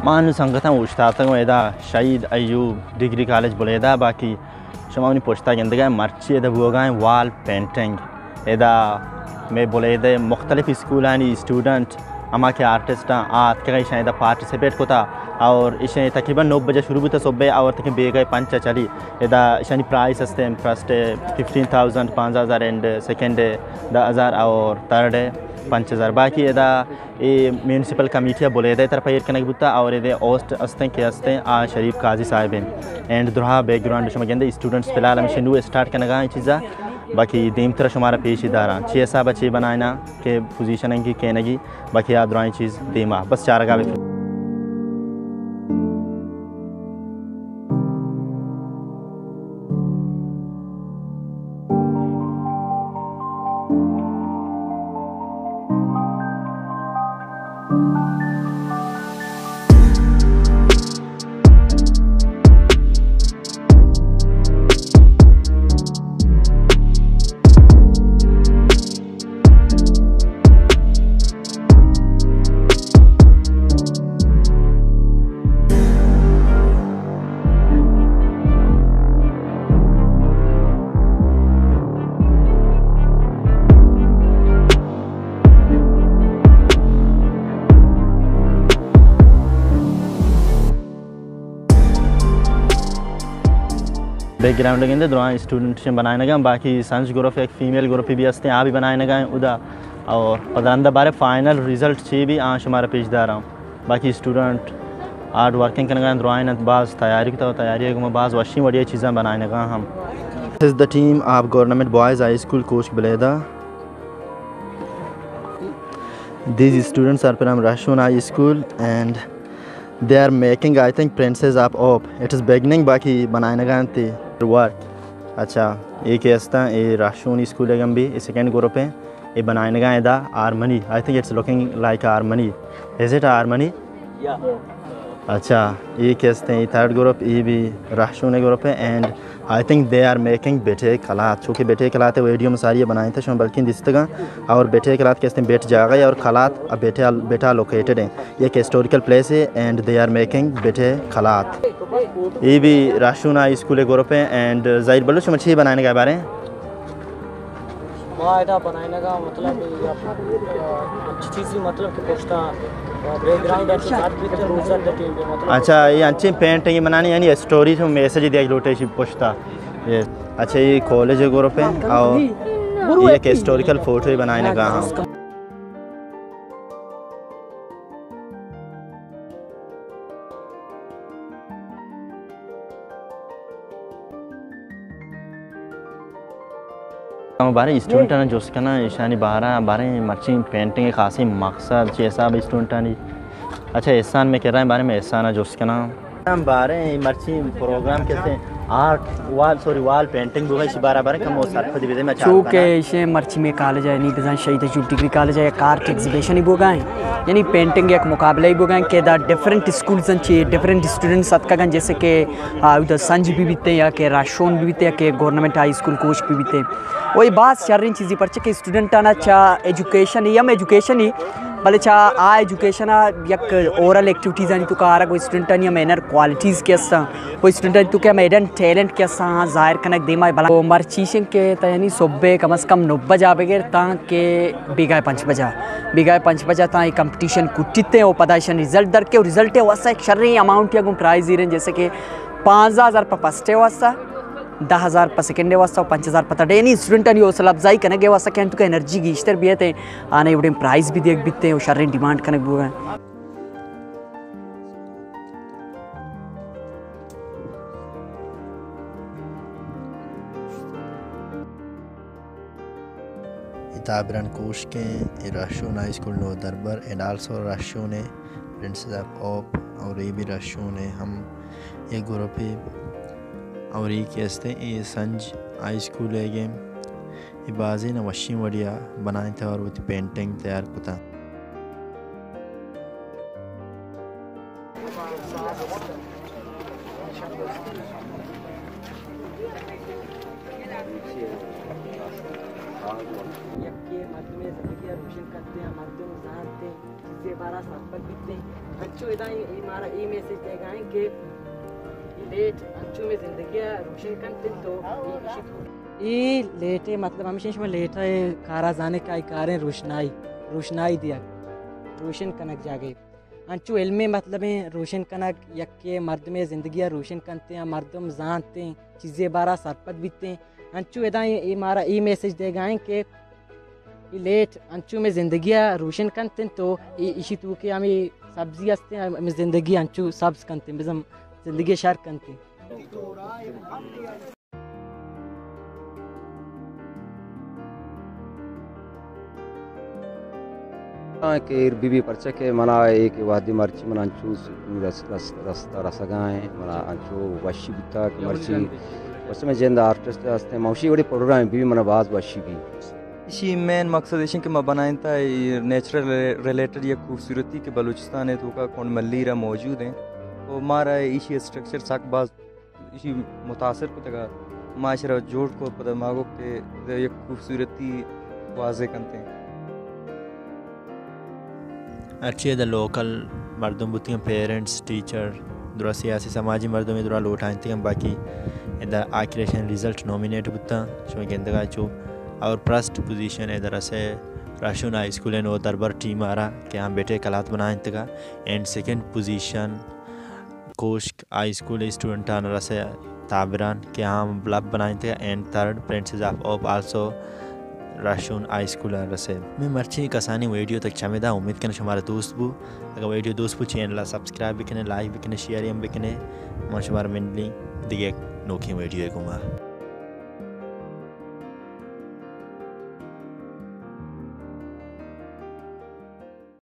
मानु संगठन उस्ताद एदा शहीद अयूब डिग्री कॉलेज बुलेदा बाकी शमानी पोस्ता गंदगा मर्ची एदा बुगाएं वाल पेंटिंग एदा मैं बुलेदे मुख्तलिफ स्कूल आनी स्टूडेंट अमा के आर्टिस्ट आत के शायद पार्टिसिपेट कोता और इसे तकरीबन 9 बजे शुरू होता सुबह और तक बेगए 5 चली एदा इशानी प्राइस हस्ते फर्स्ट 15,000 5,000 एंड सेकंड 10,000 और थर्ड 5,000 बाकी एदा ये म्यूनसिपल कमेटियाँ बोले दे तरफ ये कनेक्ट बुता और ये ओस्ट अस्ते के अस्ते आ शरीफ काजी साहिब एंड दुरा बैकग्राउंड शुमा गेंदे स्टूडेंट्स फिलहाल हम शिनू स्टार्ट करने का चीज़ा बाकी दीम तरह शुमारा पेश इदारा 6 सा बच्चे बनाना के पोजीशन की कहनेगी बाकी याद रही चीज़ दीमा बस चार का बैकग्राउंड के अंदर स्टूडेंट बनाए लगा बाकी साइंस ग्रुप एक फीमेल ग्रुप भी हंसते आ भी बनाए लगा उदा और पदांदा बारे फाइनल रिजल्ट ची भी आश हमारा पेश दे रहा हूँ बाकी स्टूडेंट आर्ट वर्किंग करने का ड्राइंग बाज़ तैयारी की तैयारी बाज़ वशी बढ़िया चीज़ें बनाने लगा हम this is the team of government boys high school कोच बलेदा these students are from Rashun High School and they are making I think princess of it is beginning बाकी बनाने का अंते वर्क अच्छा ये कैसा ये राशून स्कूल है गंभी ये सेकेंड ग्रुप है ये बनाने का एदा Armani I think it's looking like Armani is it Armani अच्छा ये कैसे हैं थर्ड ग्रुप ये भी राशून ग्रुप है and I think they are making बेटे खलात चूँकि बेटे खलात वीडियो में सारी बनाए थे शो बल्कि दिसतगा और बेटे खलात कैसे बेट जागा और खलात अब बेटा लोकेटेड है ये एक हिस्टोरिकल प्लेस है एंड दे आर मेकिंग बेटे खलात ये भी राशून हाई स्कूल ग्रुप है एंड जाहिर बलूच मछली बनाने के बारे में बनाने का मतलब अच्छी चीज़ मतलब कि पोस्टा बैकग्राउंड अच्छा ये अच्छी पेंटिंग बनानी यानी स्टोरी में मैसेज दिया लोटे पोस्टा ये अच्छा ये कॉलेज ग्रुप है और ये एक हिस्टोरिकल फोटो ही बनाने का हाँ बारे स्टूडेंट ने जोश करना ईशानी बारे मर्ची पेंटिंग खासी मकसद ऐसा भी स्टूडेंट ने अच्छा एहसान में कह रहा है बारे में एहसान जोश करना बारे मर्ची प्रोग्राम कैसे आर्ट वाल पेंटिंग बुगा इस बारे कम में चूँकि इसे मर्ची में कॉलेज है नहीं डिज़ाइन शहीद अयूब डिग्री कॉलेज है एक आर्ट एग्जीबिशन ही बुगा है यानी पेंटिंग एक मुकाबला ही बुगा है कि the different schools different students सत्का जैसे कि उधर संज भी बीते या कि राशोन भी बीते या कि गवर्नमेंट हाई स्कूल कोच भी बीते वही बात शर्रिन चीज़ी पर कि स्टूडेंट आना चाह एजुकेशन यम एजुकेशन ही भले चाह आ एजुकेशन यक ओरल एक्टिविटीज़ आनी तुका आरा कोई स्टूडेंट आनी मेनर क्वालिटीज़ के सा कोई स्टूडेंट तुके मेडन टैलेंट के सा जाहिर कनक देमा भला तो मर्चीशन के तयानी सोबे कम से कम 9 बजा बगैर ता के बिगाए 5 बजा ता ये कंपटीशन कुटिते ओ पदाशन रिजल्ट दर के रिजल्ट है वसा एक शर्री अमाउंट या गुम प्राइज इरें जैसे कि 5,000 पर फर्स्ट वसा 10,000 पर सेकेंड वास्ता 5,000 पर थर्ड यानी स्टूडेंट आणि हौसला अफजाई कनक वास्ता क्या तुका एनर्जी गीश्तर भी है आने इवडे प्राइस भी देख बिकते हैं शर्री डिमांड कनक बुआ है ताबरन कोश के राशून हाई स्कूल नो दरबर एंड आल्सो राशून है प्रिंसेस ऑफ और ये भी राशून है हम ये ग्रुप है और ये कैसे ये संज हाई स्कूल है गेम ये बाजी ना वशी बढ़िया बनाए थे और वो पेंटिंग तैयार कुता बारा साथ बिकते अंचू इदा हमारा ई मैसेज देगा है कि लेट अंचू में जिंदगी रोशन करते तो ये लेटे मतलब हमेशा में लेटा है कारा जाने का कारें रोशनाई दिया रोशन कनक जागे अंचू इल्मे मतलब है रोशन कनक यक्के मर्द में ज़िंदगी रोशन करते हैं मर्दम जानते हैं चीज़ें बारा सरपत बीतते हैं अंचू इदा ये हमारा ई मैसेज देगा है कि लेट अंचू में ज़िंदगी रोशन करते तो इसी तू के हमें सब्जी हंसते हैं हमें ज़िंदगी अंचू सब्ज करते हैं ज़िंदगी शर करते के बीबी परचे के मना एक वादी मर्ची मना अंचू रास्ता रसगाएं मना अंचू वशी बिता के मर्ची उसमें जेंदा आर्टिस्ट हस्ते मौशी बड़ी प्रोग्राम बीबी मना बाज वशी भी इसी मेन मकसद इसी कि मैं बनाए था नेचुरल रिलेटेड या खूबसूरती के बलूचिस्तान है तो का कौन मल्लीरा मौजूद हैं तो हमारा इसी स्ट्रक्चर साक बाज इसी मुतासर को तक माशरा जोड़ को पता मांगो के ये खूबसूरती वाजे करते हैं अच्छी द लोकल मर्दम बुतियाँ पेरेंट्स टीचर दुरा सियासी समाजी मर्दों में दुरा लोटाते हैं बाकी इधर आखिरेशन रिजल्ट नॉमिनेट बुता शो गेंदगा चो और फर्स्ट पोजीशन इधर से राशुन हाई स्कूल है नो दरबार टीम आ रहा कि हम बेटे कलात बनाए तक एंड सेकंड पोजीशन कोश्क हाई स्कूल स्टूडेंट आना से ताबरान कि हम ब्लब बनाए थे and third princess of also राशुन हाई स्कूल रसे मैं मर्ची कसानी वीडियो तक चमेदा उम्मीद करना हमारे दोस्त बु अगर वीडियो दोस्त बु चैनल सब्सक्राइब भी करें लाइक भी करें शेयर भी करें मैं हमारे मिनली दिए नोकी वीडियो घुमा